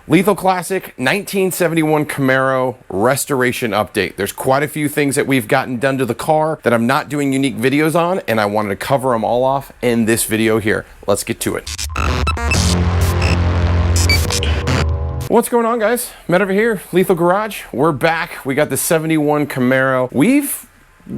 Lethal Classic 1971 Camaro Restoration update. There's quite a few things that we've gotten done to the car that I'm not doing unique videos on, and I wanted to cover them all off in this video here. Let's get to it. What's going on, guys? Matt over here, Lethal Garage. We're back. We got the 71 Camaro. We've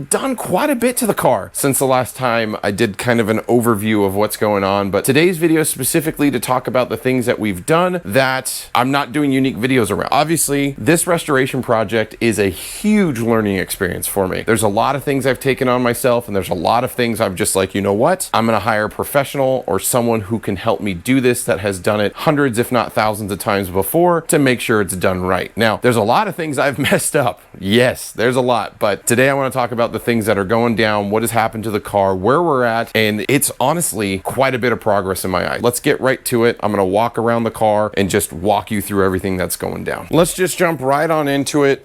done quite a bit to the car since the last time I did kind of an overview of what's going on, but today's video is specifically to talk about the things that we've done that I'm not doing unique videos around. Obviously, this restoration project is a huge learning experience for me. There's a lot of things I've taken on myself, and there's a lot of things I'm just like, you know what? I'm gonna hire a professional or someone who can help me do this that has done it hundreds, if not thousands of times before to make sure it's done right. Now, there's a lot of things I've messed up. Yes, there's a lot, but today I wanna talk about the things that are going down, what has happened to the car, where we're at, and it's honestly quite a bit of progress in my eyes. Let's get right to it. I'm gonna walk around the car and just walk you through everything that's going down. Let's just jump right on into it.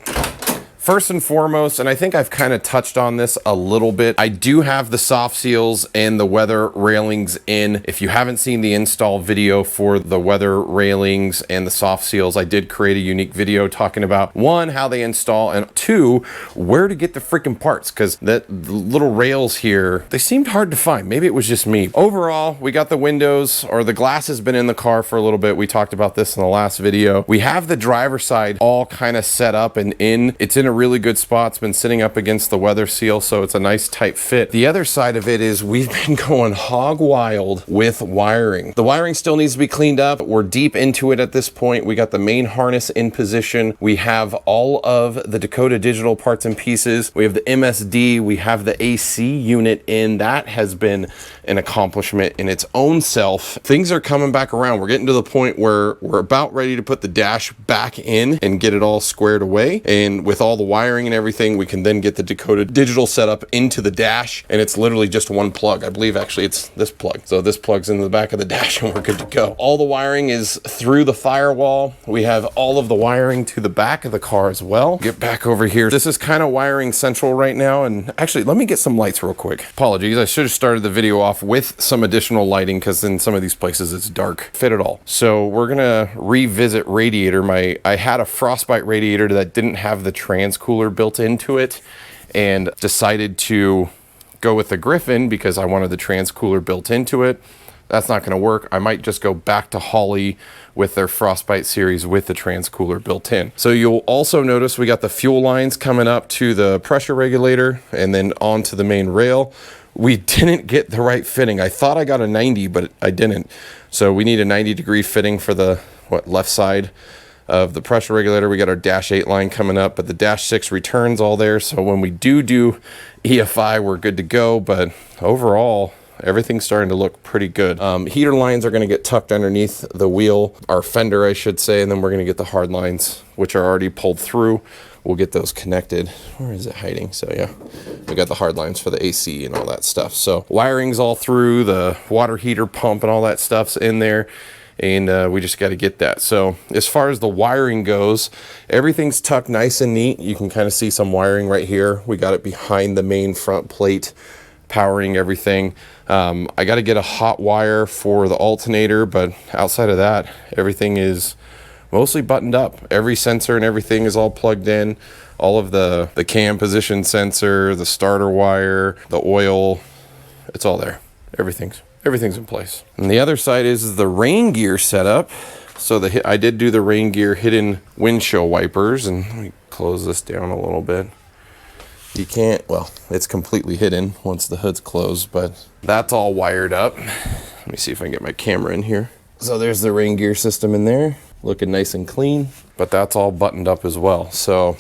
First and foremost, and I think I've kind of touched on this a little bit, I do have the soft seals and the weather railings in. If you haven't seen the install video for the weather railings and the soft seals, I did create a unique video talking about one, how they install, and two, where to get the freaking parts, because the little rails here, they seemed hard to find. Maybe it was just me. Overall, we got the windows, or the glass has been in the car for a little bit. We talked about this in the last video. We have the driver's side all kind of set up and in. It's in a really good spot. It's been sitting up against the weather seal, so it's a nice tight fit. The other side of it is we've been going hog wild with wiring. The wiring still needs to be cleaned up. We're deep into it at this point. We got the main harness in position. We have all of the Dakota Digital parts and pieces. We have the MSD. We have the AC unit in. That has been an accomplishment in its own self. Things are coming back around. We're getting to the point where we're about ready to put the dash back in and get it all squared away. And with all the wiring and everything, we can then get the Dakota Digital setup into the dash, and it's literally just one plug. I believe actually it's this plug. So this plugs into the back of the dash and we're good to go. All the wiring is through the firewall. We have all of the wiring to the back of the car as well. Get back over here. This is kind of wiring central right now, and actually let me get some lights real quick. Apologies, I should have started the video off with some additional lighting because in some of these places it's dark. Fit it all. So we're gonna revisit radiator. I had a Frostbite radiator that didn't have the cooler built into it, and decided to go with the Griffin because I wanted the trans cooler built into it. That's not going to work. I might just go back to Holley with their Frostbite series with the trans cooler built in. So you'll also notice we got the fuel lines coming up to the pressure regulator and then onto the main rail. We didn't get the right fitting. I thought I got a 90, but I didn't. So we need a 90-degree fitting for the left side of the pressure regulator. We got our dash 8 line coming up, but the dash 6 returns all there. So when we do EFI, we're good to go. But overall, everything's starting to look pretty good. Heater lines are going to get tucked underneath the wheel, our fender, I should say, and then we're going to get the hard lines, which are already pulled through. We'll get those connected. Where is it hiding? So yeah, we got the hard lines for the AC and all that stuff. So wiring's all through, the water heater pump and all that stuff's in there. And we just got to get that. So as far as the wiring goes, everything's tucked nice and neat. You can kind of see some wiring right here. We got it behind the main front plate, powering everything. I got to get a hot wire for the alternator, but outside of that, everything is mostly buttoned up. Every sensor and everything is all plugged in. All of the cam position sensor, the starter wire, the oil, it's all there. Everything's in place. And the other side is the rain gear setup. So I did do the rain gear hidden windshield wipers, and let me close this down a little bit. You can't, well, it's completely hidden once the hood's closed, but that's all wired up. Let me see if I can get my camera in here. So there's the rain gear system in there, looking nice and clean, but that's all buttoned up as well. So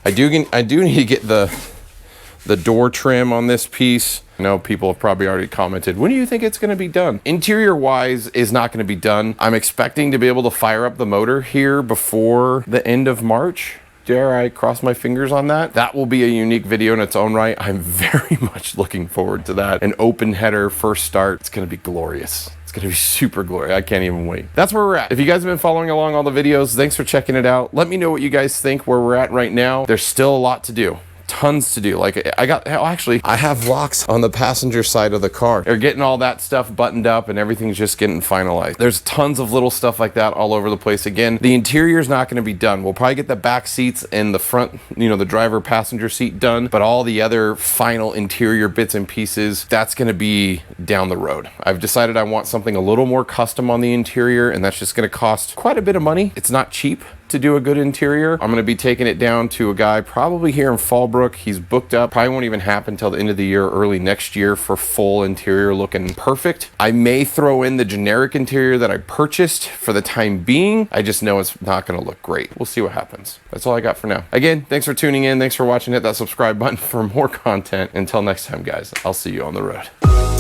I do need to get the door trim on this piece. I know people have probably already commented, when do you think it's going to be done? Interior wise is not going to be done. I'm expecting to be able to fire up the motor here before the end of March. Dare I cross my fingers on that? That will be a unique video in its own right. I'm very much looking forward to that. An open header first start. It's going to be glorious. It's going to be super glorious. I can't even wait. That's where we're at. If you guys have been following along all the videos, thanks for checking it out. Let me know what you guys think where we're at right now. There's still a lot to do. tons to do. Like actually, I have locks on the passenger side of the car. They're getting all that stuff buttoned up and everything's just getting finalized. There's tons of little stuff like that all over the place. Again, the interior is not going to be done. We'll probably get the back seats and the front, you know, the driver passenger seat done, but all the other final interior bits and pieces, that's going to be down the road. I've decided I want something a little more custom on the interior, and that's just going to cost quite a bit of money. It's not cheap to do a good interior. I'm going to be taking it down to a guy probably here in Fallbrook. He's booked up. Probably won't even happen till the end of the year, early next year, for full interior looking perfect. I may throw in the generic interior that I purchased for the time being. I just know it's not going to look great. We'll see what happens. That's all I got for now. Again, thanks for tuning in. Thanks for watching. Hit that subscribe button for more content. Until next time, guys, I'll see you on the road.